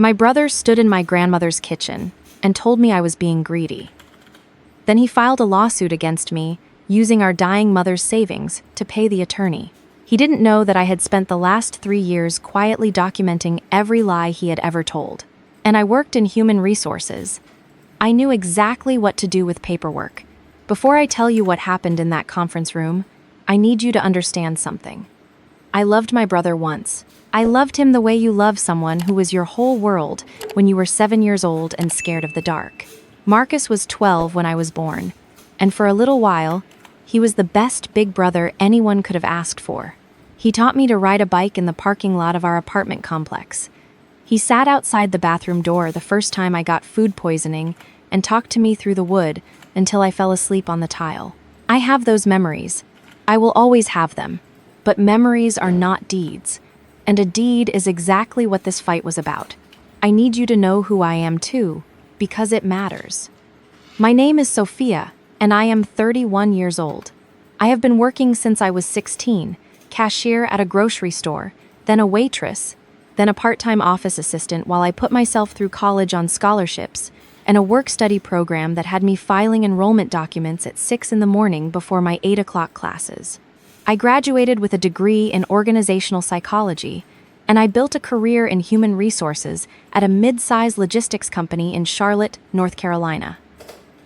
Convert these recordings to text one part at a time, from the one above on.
My brother stood in my grandmother's kitchen and told me I was being greedy. Then he filed a lawsuit against me, using our dying mother's savings to pay the attorney. He didn't know that I had spent the last 3 years quietly documenting every lie he had ever told. And I worked in human resources. I knew exactly what to do with paperwork. Before I tell you what happened in that conference room, I need you to understand something. I loved my brother once. I loved him the way you love someone who was your whole world when you were 7 years old and scared of the dark. Marcus was 12 when I was born, and for a little while, he was the best big brother anyone could have asked for. He taught me to ride a bike in the parking lot of our apartment complex. He sat outside the bathroom door the first time I got food poisoning and talked to me through the wood until I fell asleep on the tile. I have those memories. I will always have them. But memories are not deeds. And a deed is exactly what this fight was about. I need you to know who I am too, because it matters. My name is Sophia, and I am 31 years old. I have been working since I was 16, cashier at a grocery store, then a waitress, then a part-time office assistant while I put myself through college on scholarships, and a work-study program that had me filing enrollment documents at 6 in the morning before my 8 o'clock classes. I graduated with a degree in organizational psychology, and I built a career in human resources at a mid-sized logistics company in Charlotte, North Carolina.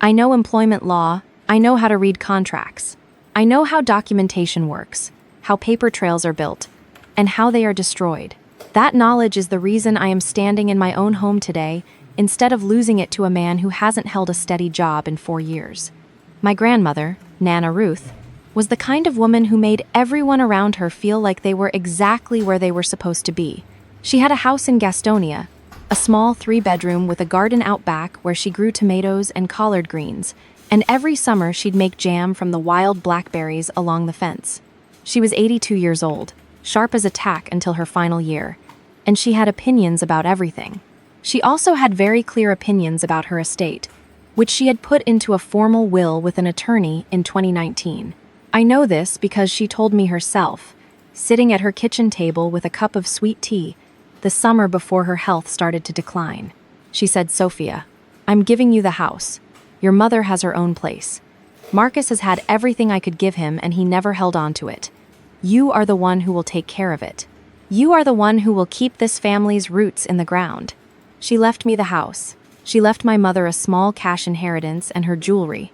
I know employment law, I know how to read contracts. I know how documentation works, how paper trails are built, and how they are destroyed. That knowledge is the reason I am standing in my own home today instead of losing it to a man who hasn't held a steady job in 4 years. My grandmother, Nana Ruth, was the kind of woman who made everyone around her feel like they were exactly where they were supposed to be. She had a house in Gastonia, a small 3-bedroom with a garden out back where she grew tomatoes and collard greens, and every summer she'd make jam from the wild blackberries along the fence. She was 82 years old, sharp as a tack until her final year, and she had opinions about everything. She also had very clear opinions about her estate, which she had put into a formal will with an attorney in 2019. I know this because she told me herself, sitting at her kitchen table with a cup of sweet tea, the summer before her health started to decline. She said, "Sophia, I'm giving you the house. Your mother has her own place. Marcus has had everything I could give him and he never held on to it. You are the one who will take care of it. You are the one who will keep this family's roots in the ground." She left me the house. She left my mother a small cash inheritance and her jewelry.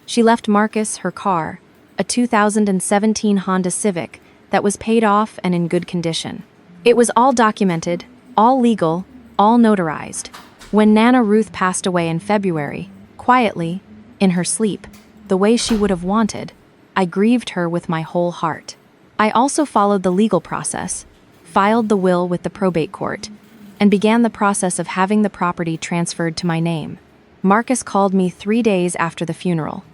She left Marcus her car, a 2017 Honda Civic that was paid off and in good condition. It was all documented, all legal, all notarized. When Nana Ruth passed away in February, quietly, in her sleep, the way she would have wanted, I grieved her with my whole heart. I also followed the legal process, filed the will with the probate court, and began the process of having the property transferred to my name. Marcus called me 3 days after the funeral.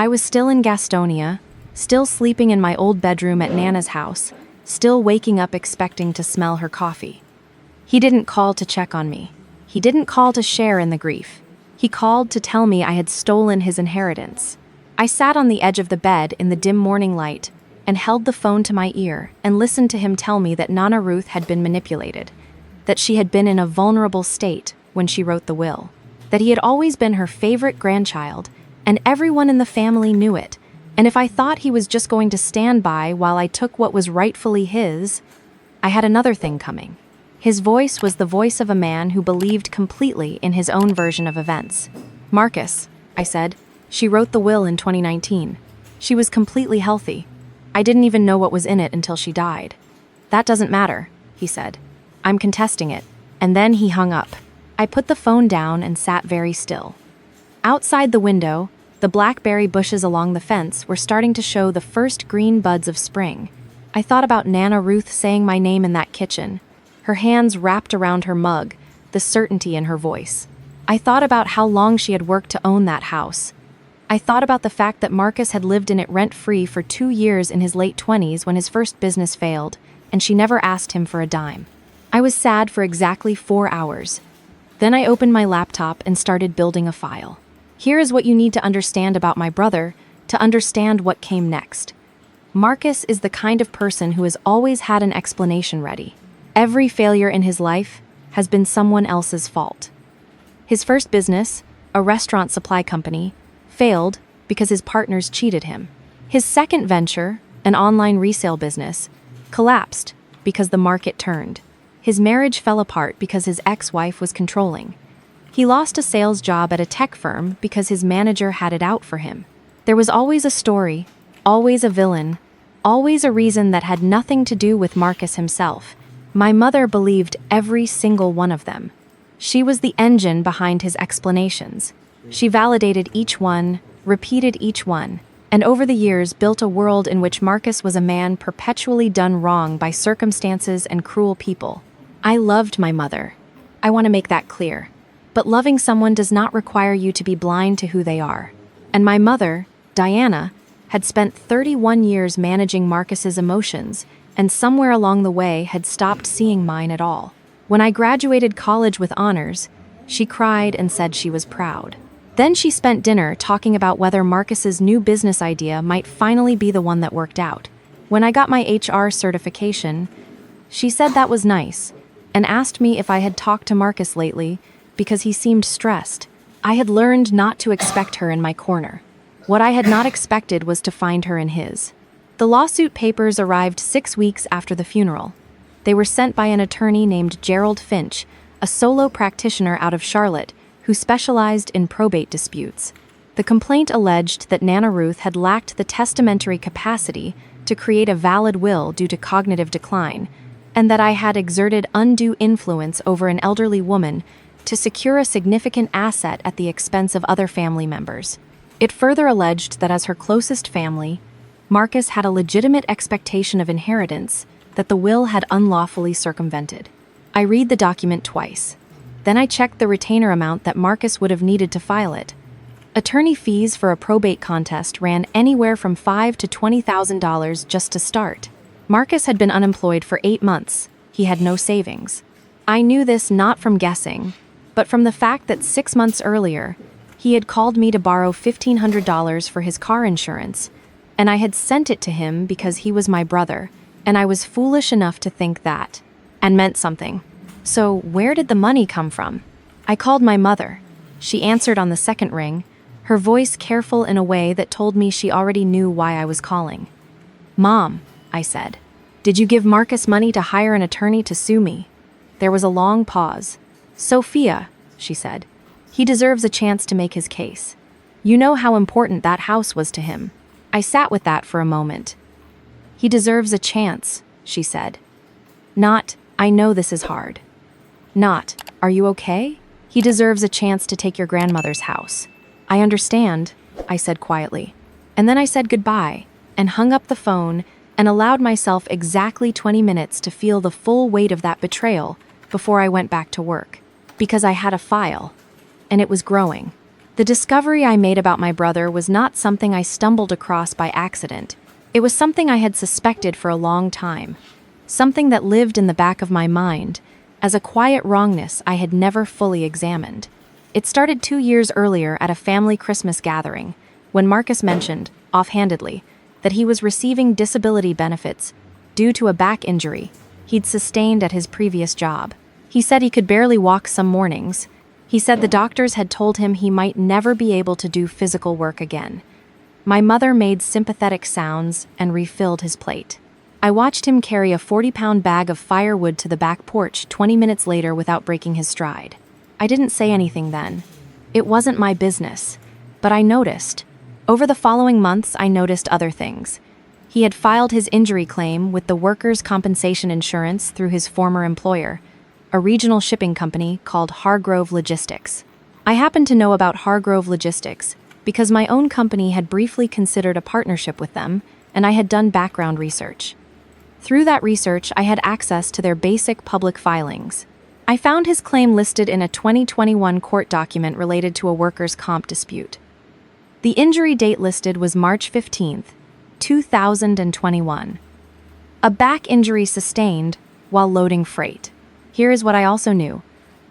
I was still in Gastonia, still sleeping in my old bedroom at Nana's house, still waking up expecting to smell her coffee. He didn't call to check on me. He didn't call to share in the grief. He called to tell me I had stolen his inheritance. I sat on the edge of the bed in the dim morning light and held the phone to my ear and listened to him tell me that Nana Ruth had been manipulated, that she had been in a vulnerable state when she wrote the will, that he had always been her favorite grandchild, and everyone in the family knew it, and if I thought he was just going to stand by while I took what was rightfully his, I had another thing coming. His voice was the voice of a man who believed completely in his own version of events. "Marcus," I said, "she wrote the will in 2019. She was completely healthy. I didn't even know what was in it until she died." "That doesn't matter," he said. "I'm contesting it." And then he hung up. I put the phone down and sat very still. Outside the window, the blackberry bushes along the fence were starting to show the first green buds of spring. I thought about Nana Ruth saying my name in that kitchen, her hands wrapped around her mug, the certainty in her voice. I thought about how long she had worked to own that house. I thought about the fact that Marcus had lived in it rent-free for 2 years in his late 20s when his first business failed, and she never asked him for a dime. I was sad for exactly 4 hours. Then I opened my laptop and started building a file. Here is what you need to understand about my brother to understand what came next. Marcus is the kind of person who has always had an explanation ready. Every failure in his life, has been someone else's fault. His first business, a restaurant supply company, failed because his partners cheated him. His second venture, an online resale business, collapsed because the market turned. His marriage fell apart because his ex-wife was controlling. He lost a sales job at a tech firm because his manager had it out for him. There was always a story, always a villain, always a reason that had nothing to do with Marcus himself. My mother believed every single one of them. She was the engine behind his explanations. She validated each one, repeated each one, and over the years built a world in which Marcus was a man perpetually done wrong by circumstances and cruel people. I loved my mother. I want to make that clear. But loving someone does not require you to be blind to who they are. And my mother, Diana, had spent 31 years managing Marcus's emotions, and somewhere along the way had stopped seeing mine at all. When I graduated college with honors, she cried and said she was proud. Then she spent dinner talking about whether Marcus's new business idea might finally be the one that worked out. When I got my HR certification, she said that was nice, and asked me if I had talked to Marcus lately because he seemed stressed. I had learned not to expect her in my corner. What I had not expected was to find her in his. The lawsuit papers arrived 6 weeks after the funeral. They were sent by an attorney named Gerald Finch, a solo practitioner out of Charlotte, who specialized in probate disputes. The complaint alleged that Nana Ruth had lacked the testamentary capacity to create a valid will due to cognitive decline, and that I had exerted undue influence over an elderly woman to secure a significant asset at the expense of other family members. It further alleged that as her closest family, Marcus had a legitimate expectation of inheritance that the will had unlawfully circumvented. I read the document twice. Then I checked the retainer amount that Marcus would have needed to file it. Attorney fees for a probate contest ran anywhere from $5,000 to $20,000 just to start. Marcus had been unemployed for 8 months. He had no savings. I knew this not from guessing, but from the fact that 6 months earlier, he had called me to borrow $1,500 for his car insurance, and I had sent it to him because he was my brother, and I was foolish enough to think that, and meant something. So where did the money come from? I called my mother. She answered on the second ring, her voice careful in a way that told me she already knew why I was calling. "Mom," I said, "did you give Marcus money to hire an attorney to sue me?" There was a long pause. "Sophia," she said, "he deserves a chance to make his case. You know how important that house was to him." I sat with that for a moment. "He deserves a chance," she said. Not, "I know this is hard." Not, "Are you okay?" "He deserves a chance to take your grandmother's house." "I understand," I said quietly. And then I said goodbye and hung up the phone and allowed myself exactly 20 minutes to feel the full weight of that betrayal before I went back to work. Because I had a file, and it was growing. The discovery I made about my brother was not something I stumbled across by accident. It was something I had suspected for a long time. Something that lived in the back of my mind as a quiet wrongness I had never fully examined. It started 2 years earlier at a family Christmas gathering, when Marcus mentioned, offhandedly, that he was receiving disability benefits due to a back injury he'd sustained at his previous job. He said he could barely walk some mornings. He said the doctors had told him he might never be able to do physical work again. My mother made sympathetic sounds and refilled his plate. I watched him carry a 40-pound bag of firewood to the back porch 20 minutes later without breaking his stride. I didn't say anything then. It wasn't my business. But I noticed. Over the following months, I noticed other things. He had filed his injury claim with the workers' compensation insurance through his former employer, a regional shipping company called Hargrove Logistics. I happened to know about Hargrove Logistics because my own company had briefly considered a partnership with them, and I had done background research. Through that research, I had access to their basic public filings. I found his claim listed in a 2021 court document related to a workers' comp dispute. The injury date listed was March 15th, 2021. A back injury sustained while loading freight. Here is what I also knew.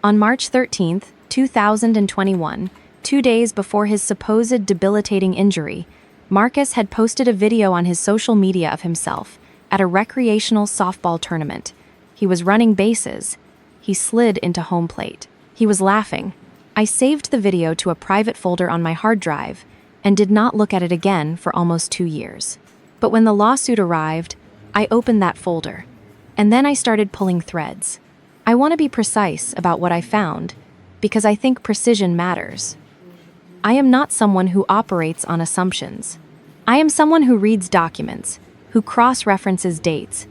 On March 13th, 2021, 2 days before his supposed debilitating injury, Marcus had posted a video on his social media of himself at a recreational softball tournament. He was running bases. he slid into home plate. He was laughing. I saved the video to a private folder on my hard drive and did not look at it again for almost 2 years. But when the lawsuit arrived, I opened that folder, and then I started pulling threads. I want to be precise about what I found, because I think precision matters. I am not someone who operates on assumptions. I am someone who reads documents, who cross-references dates,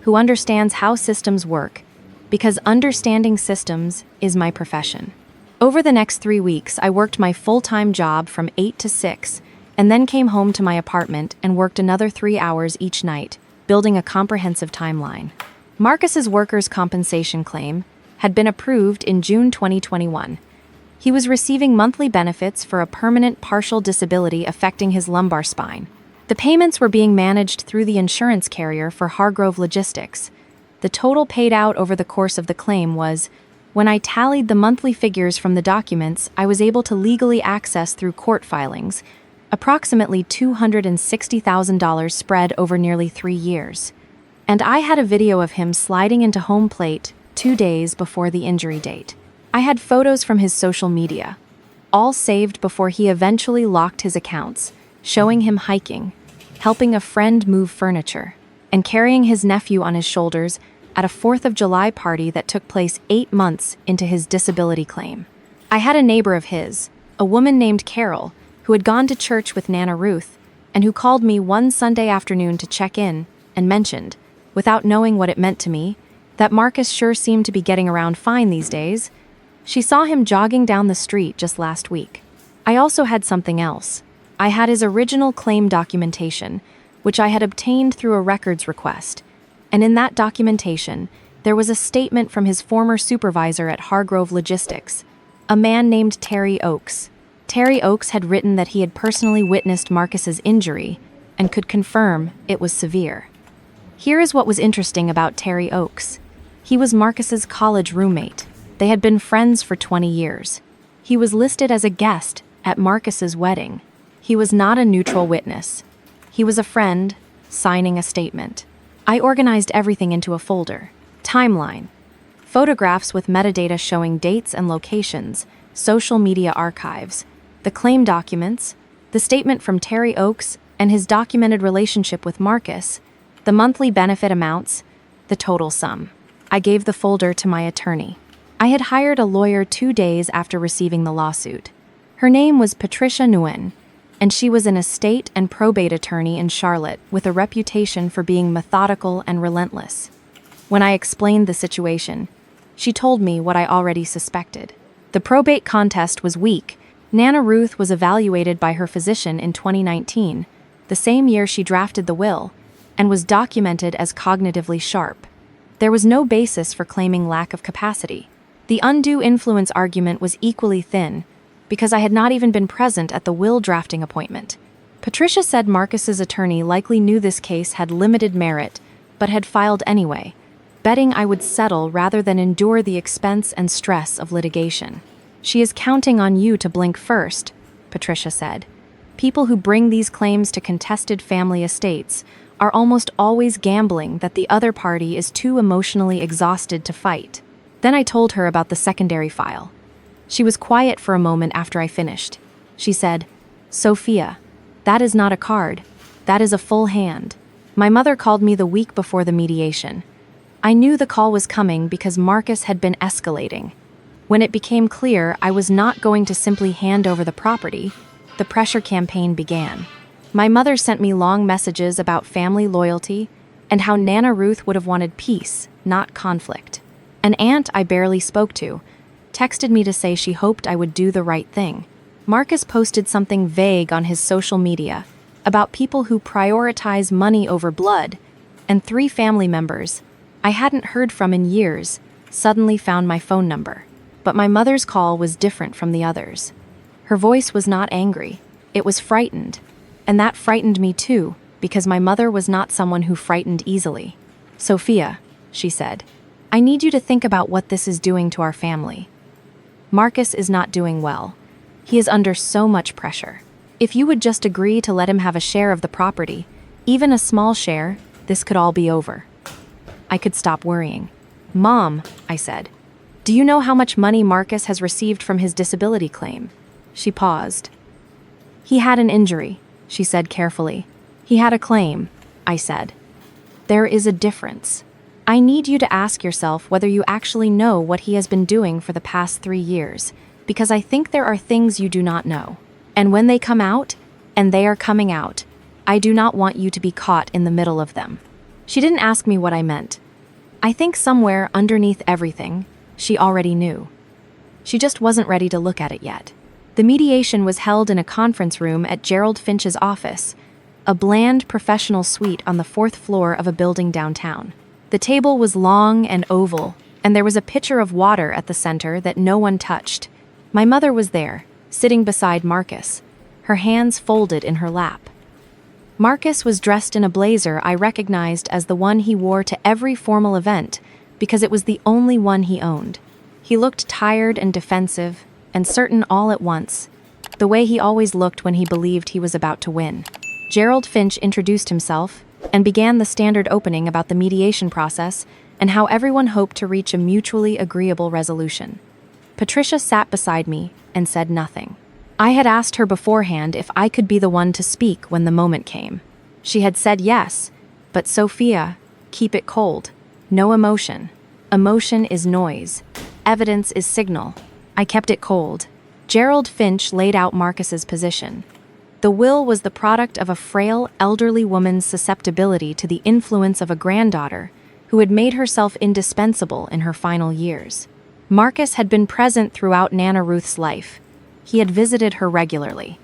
who understands how systems work, because understanding systems is my profession. Over the next 3 weeks, I worked my full-time job from 8 to 6, and then came home to my apartment and worked another 3 hours each night, building a comprehensive timeline. Marcus's workers' compensation claim had been approved in June 2021. He was receiving monthly benefits for a permanent partial disability affecting his lumbar spine. The payments were being managed through the insurance carrier for Hargrove Logistics. The total paid out over the course of the claim was, when I tallied the monthly figures from the documents I was able to legally access through court filings, approximately $260,000 spread over nearly 3 years. And I had a video of him sliding into home plate 2 days before the injury date. I had photos from his social media, all saved before he eventually locked his accounts, showing him hiking, helping a friend move furniture, and carrying his nephew on his shoulders at a 4th of July party that took place 8 months into his disability claim. I had a neighbor of his, a woman named Carol, who had gone to church with Nana Ruth, and who called me one Sunday afternoon to check in and mentioned, without knowing what it meant to me, that Marcus sure seemed to be getting around fine these days. She saw him jogging down the street just last week. I also had something else. I had his original claim documentation, which I had obtained through a records request. And in that documentation, there was a statement from his former supervisor at Hargrove Logistics, a man named Terry Oakes. Terry Oakes had written that he had personally witnessed Marcus's injury and could confirm it was severe. Here is what was interesting about Terry Oakes. He was Marcus's college roommate. They had been friends for 20 years. He was listed as a guest at Marcus's wedding. He was not a neutral witness. He was a friend, signing a statement. I organized everything into a folder. Timeline. Photographs with metadata showing dates and locations, social media archives, the claim documents, the statement from Terry Oakes and his documented relationship with Marcus, the monthly benefit amounts, the total sum. I gave the folder to my attorney. I had hired a lawyer 2 days after receiving the lawsuit. Her name was Patricia Nguyen, and she was an estate and probate attorney in Charlotte with a reputation for being methodical and relentless. When I explained the situation, she told me what I already suspected. The probate contest was weak. Nana Ruth was evaluated by her physician in 2019, the same year she drafted the will, and was documented as cognitively sharp. There was no basis for claiming lack of capacity. The undue influence argument was equally thin, because I had not even been present at the will drafting appointment. Patricia said Marcus's attorney likely knew this case had limited merit, but had filed anyway, betting I would settle rather than endure the expense and stress of litigation. She is counting on you to blink first, Patricia said. People who bring these claims to contested family estates are almost always gambling that the other party is too emotionally exhausted to fight. Then I told her about the secondary file. She was quiet for a moment after I finished. She said, "Sophia, that is not a card. That is a full hand. My mother called me the week before the mediation. I knew the call was coming because Marcus had been escalating. When it became clear I was not going to simply hand over the property, the pressure campaign began. My mother sent me long messages about family loyalty and how Nana Ruth would have wanted peace, not conflict. An aunt I barely spoke to texted me to say she hoped I would do the right thing. Marcus posted something vague on his social media about people who prioritize money over blood, and 3 family members I hadn't heard from in years suddenly found my phone number. But my mother's call was different from the others. Her voice was not angry, it was frightened. And that frightened me too, because my mother was not someone who frightened easily. "Sophia," she said, "I need you to think about what this is doing to our family. Marcus is not doing well. He is under so much pressure. If you would just agree to let him have a share of the property, even a small share, this could all be over." I could stop worrying. "Mom," I said, Do you know how much money Marcus has received from his disability claim? She paused. He had an injury, she said carefully. He had a claim, I said. There is a difference. I need you to ask yourself whether you actually know what he has been doing for the past 3 years, because I think there are things you do not know. And when they come out, and they are coming out, I do not want you to be caught in the middle of them. She didn't ask me what I meant. I think somewhere underneath everything, she already knew. She just wasn't ready to look at it yet. The mediation was held in a conference room at Gerald Finch's office, a bland professional suite on the 4th floor of a building downtown. The table was long and oval, and there was a pitcher of water at the center that no one touched. My mother was there, sitting beside Marcus, her hands folded in her lap. Marcus was dressed in a blazer I recognized as the one he wore to every formal event because it was the only one he owned. He looked tired and defensive, and certain all at once, the way he always looked when he believed he was about to win. Gerald Finch introduced himself and began the standard opening about the mediation process and how everyone hoped to reach a mutually agreeable resolution. Patricia sat beside me and said nothing. I had asked her beforehand if I could be the one to speak when the moment came. She had said yes, but Sophia, keep it cold. No emotion. Emotion is noise. Evidence is signal. I kept it cold. Gerald Finch laid out Marcus's position. The will was the product of a frail, elderly woman's susceptibility to the influence of a granddaughter who had made herself indispensable in her final years. Marcus had been present throughout Nana Ruth's life. He had visited her regularly.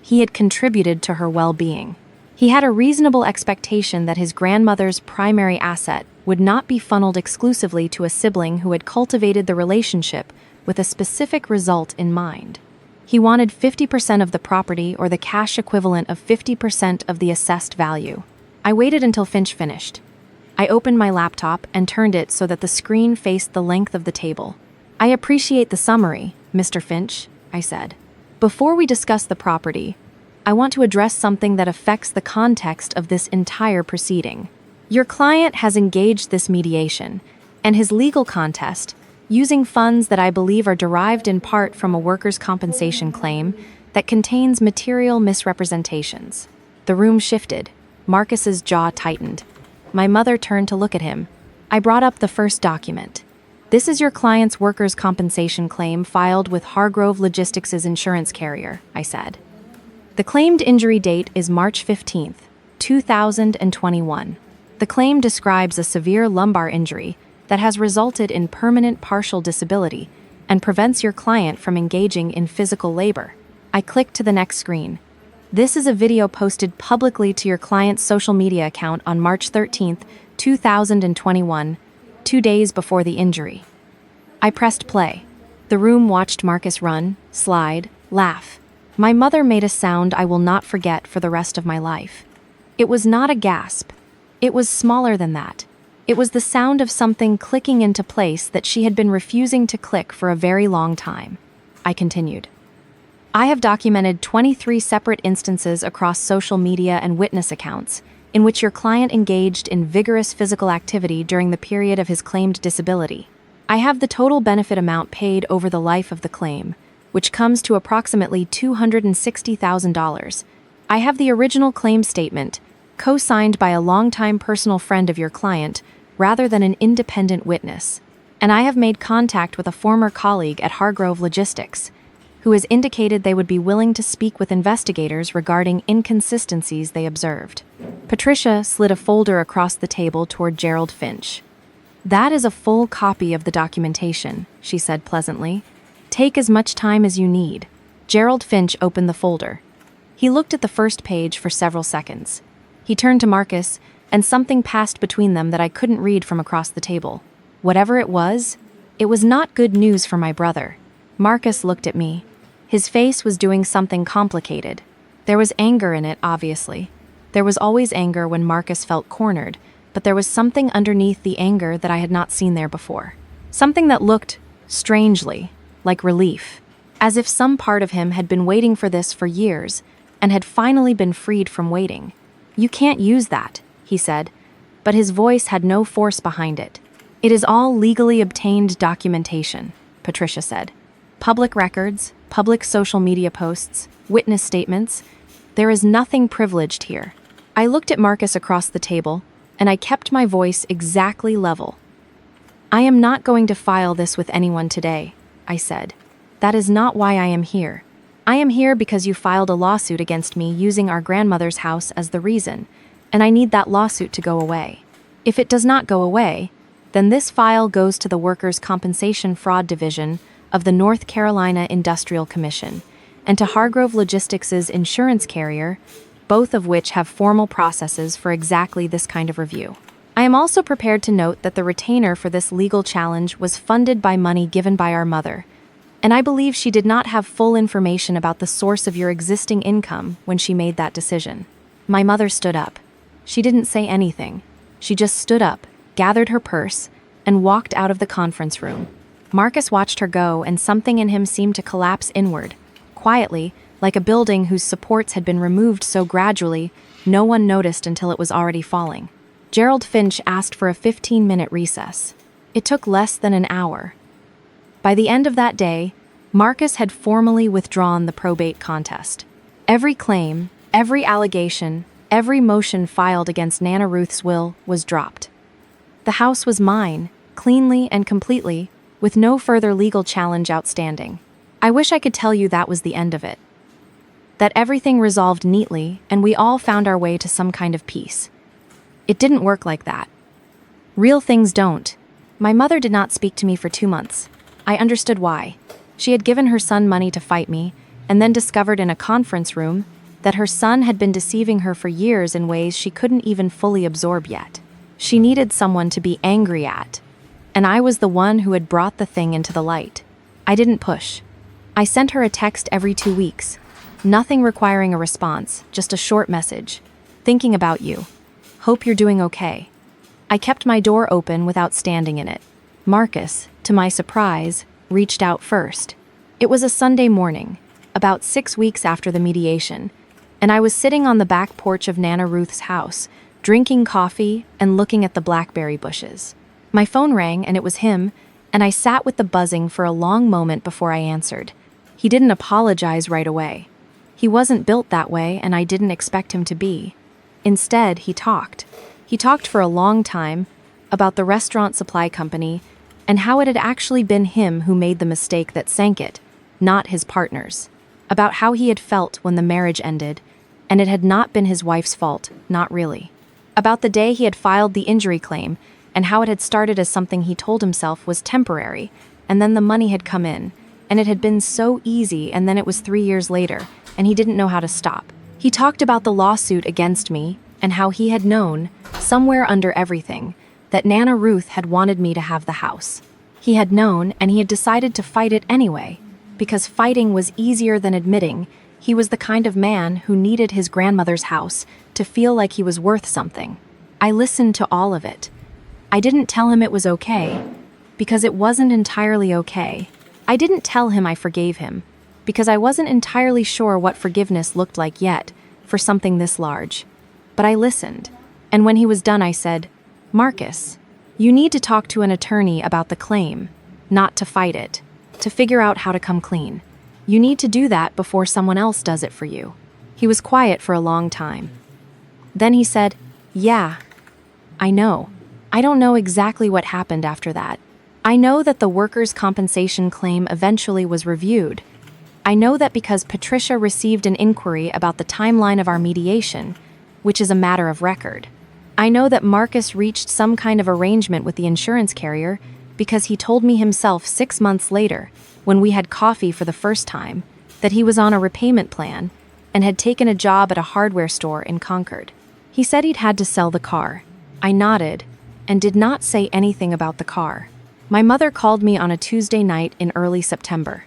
He had contributed to her well-being. He had a reasonable expectation that his grandmother's primary asset would not be funneled exclusively to a sibling who had cultivated the relationship with a specific result in mind. He wanted 50% of the property or the cash equivalent of 50% of the assessed value. I waited until Finch finished. I opened my laptop and turned it so that the screen faced the length of the table. I appreciate the summary, Mr. Finch, I said. Before we discuss the property, I want to address something that affects the context of this entire proceeding. Your client has engaged this mediation and his legal contest using funds that I believe are derived in part from a workers' compensation claim that contains material misrepresentations. The room shifted. Marcus's jaw tightened. My mother turned to look at him. I brought up the first document. This is your client's workers' compensation claim filed with Hargrove Logistics' insurance carrier, I said. The claimed injury date is March 15th, 2021. The claim describes a severe lumbar injury that has resulted in permanent partial disability and prevents your client from engaging in physical labor. I clicked to the next screen. This is a video posted publicly to your client's social media account on March 13th, 2021, 2 days before the injury. I pressed play. The room watched Marcus run, slide, laugh. My mother made a sound I will not forget for the rest of my life. It was not a gasp. It was smaller than that. It was the sound of something clicking into place that she had been refusing to click for a very long time. I continued. I have documented 23 separate instances across social media and witness accounts in which your client engaged in vigorous physical activity during the period of his claimed disability. I have the total benefit amount paid over the life of the claim, which comes to approximately $260,000. I have the original claim statement, co-signed by a longtime personal friend of your client, rather than an independent witness. And I have made contact with a former colleague at Hargrove Logistics, who has indicated they would be willing to speak with investigators regarding inconsistencies they observed. Patricia slid a folder across the table toward Gerald Finch. That is a full copy of the documentation, she said pleasantly. Take as much time as you need. Gerald Finch opened the folder. He looked at the first page for several seconds. He turned to Marcus, and something passed between them that I couldn't read from across the table. Whatever it was not good news for my brother. Marcus looked at me. His face was doing something complicated. There was anger in it, obviously. There was always anger when Marcus felt cornered, but there was something underneath the anger that I had not seen there before. Something that looked, strangely, like relief, as if some part of him had been waiting for this for years and had finally been freed from waiting. You can't use that, he said, but his voice had no force behind it. It is all legally obtained documentation, Patricia said. Public records, public social media posts, witness statements. There is nothing privileged here. I looked at Marcus across the table, and I kept my voice exactly level. I am not going to file this with anyone today, I said. That is not why I am here. I am here because you filed a lawsuit against me using our grandmother's house as the reason, and I need that lawsuit to go away. If it does not go away, then this file goes to the Workers' Compensation Fraud Division of the North Carolina Industrial Commission and to Hargrove Logistics' insurance carrier, both of which have formal processes for exactly this kind of review. I am also prepared to note that the retainer for this legal challenge was funded by money given by our mother, and I believe she did not have full information about the source of your existing income when she made that decision. My mother stood up. She didn't say anything. She just stood up, gathered her purse, and walked out of the conference room. Marcus watched her go, and something in him seemed to collapse inward, quietly, like a building whose supports had been removed so gradually no one noticed until it was already falling. Gerald Finch asked for a 15-minute recess. It took less than an hour. By the end of that day, Marcus had formally withdrawn the probate contest. Every claim, every allegation, every motion filed against Nana Ruth's will was dropped. The house was mine, cleanly and completely, with no further legal challenge outstanding. I wish I could tell you that was the end of it. That everything resolved neatly and we all found our way to some kind of peace. It didn't work like that. Real things don't. My mother did not speak to me for 2 months. I understood why. She had given her son money to fight me, and then discovered in a conference room that her son had been deceiving her for years in ways she couldn't even fully absorb yet. She needed someone to be angry at, and I was the one who had brought the thing into the light. I didn't push. I sent her a text every 2 weeks. Nothing requiring a response, just a short message. Thinking about you. Hope you're doing okay. I kept my door open without standing in it. Marcus, to my surprise, reached out first. It was a Sunday morning, about 6 weeks after the mediation, and I was sitting on the back porch of Nana Ruth's house, drinking coffee and looking at the blackberry bushes. My phone rang and it was him, and I sat with the buzzing for a long moment before I answered. He didn't apologize right away. He wasn't built that way, and I didn't expect him to be. Instead, he talked. He talked for a long time about the restaurant supply company and how it had actually been him who made the mistake that sank it, not his partners. About how he had felt when the marriage ended, and it had not been his wife's fault, not really. About the day he had filed the injury claim, and how it had started as something he told himself was temporary, and then the money had come in, and it had been so easy, and then it was 3 years later, and he didn't know how to stop. He talked about the lawsuit against me, and how he had known, somewhere under everything, that Nana Ruth had wanted me to have the house. He had known, and he had decided to fight it anyway, because fighting was easier than admitting he was the kind of man who needed his grandmother's house to feel like he was worth something. I listened to all of it. I didn't tell him it was okay, because it wasn't entirely okay. I didn't tell him I forgave him, because I wasn't entirely sure what forgiveness looked like yet for something this large. But I listened, and when he was done I said, "Marcus, you need to talk to an attorney about the claim, not to fight it, to figure out how to come clean. You need to do that before someone else does it for you." He was quiet for a long time. Then he said, "Yeah, I know. I don't know exactly what happened after that. I know that the workers' compensation claim eventually was reviewed. I know that because Patricia received an inquiry about the timeline of our mediation, which is a matter of record. I know that Marcus reached some kind of arrangement with the insurance carrier because he told me himself 6 months later, when we had coffee for the first time, that he was on a repayment plan and had taken a job at a hardware store in Concord. He said he'd had to sell the car. I nodded and did not say anything about the car. My mother called me on a Tuesday night in early September.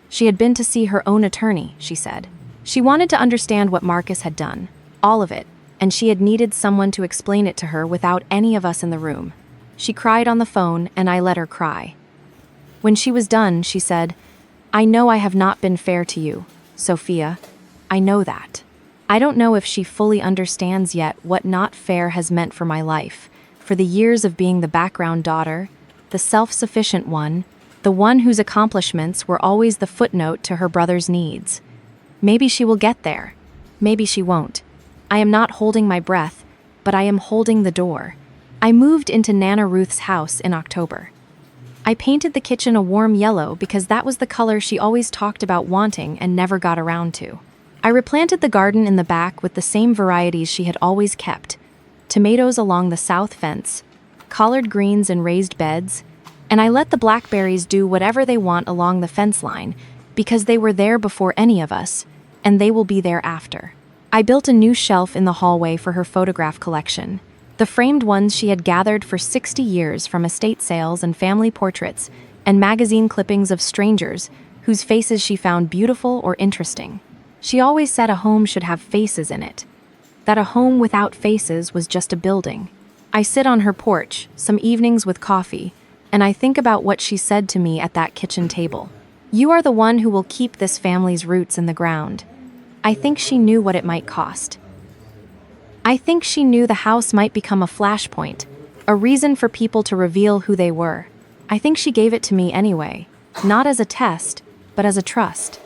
She had been to see her own attorney, she said. She wanted to understand what Marcus had done, all of it, and she had needed someone to explain it to her without any of us in the room. She cried on the phone, and I let her cry. When she was done, she said, "I know I have not been fair to you, Sophia. I know that. I don't know if she fully understands yet what not fair has meant for my life, for the years of being the background daughter, the self-sufficient one, the one whose accomplishments were always the footnote to her brother's needs. Maybe she will get there. Maybe she won't. I am not holding my breath, but I am holding the door. I moved into Nana Ruth's house in October. I painted the kitchen a warm yellow because that was the color she always talked about wanting and never got around to. I replanted the garden in the back with the same varieties she had always kept: tomatoes along the south fence, collard greens in raised beds, and I let the blackberries do whatever they want along the fence line because they were there before any of us, and they will be there after. I built a new shelf in the hallway for her photograph collection, the framed ones she had gathered for 60 years from estate sales and family portraits and magazine clippings of strangers whose faces she found beautiful or interesting. She always said a home should have faces in it, that a home without faces was just a building. I sit on her porch, some evenings with coffee, and I think about what she said to me at that kitchen table. "You are the one who will keep this family's roots in the ground." I think she knew what it might cost. I think she knew the house might become a flashpoint, a reason for people to reveal who they were. I think she gave it to me anyway, not as a test, but as a trust.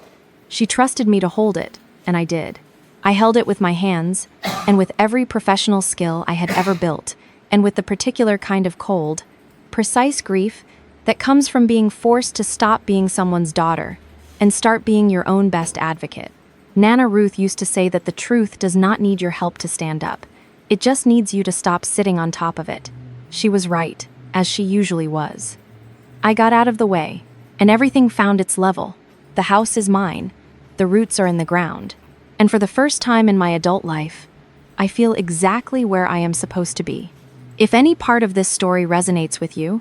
She trusted me to hold it, and I did. I held it with my hands, and with every professional skill I had ever built, and with the particular kind of cold, precise grief that comes from being forced to stop being someone's daughter and start being your own best advocate. Nana Ruth used to say that the truth does not need your help to stand up. It just needs you to stop sitting on top of it. She was right, as she usually was. I got out of the way, and everything found its level. The house is mine. The roots are in the ground. And for the first time in my adult life, I feel exactly where I am supposed to be. If any part of this story resonates with you,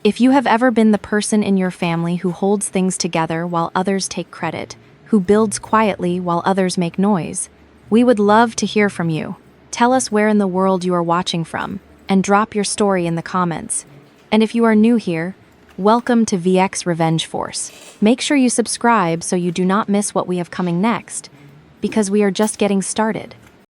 if you have ever been the person in your family who holds things together while others take credit, who builds quietly while others make noise, we would love to hear from you. Tell us where in the world you are watching from, and drop your story in the comments. And if you are new here, welcome to VX Revenge Force. Make sure you subscribe so you do not miss what we have coming next, because we are just getting started.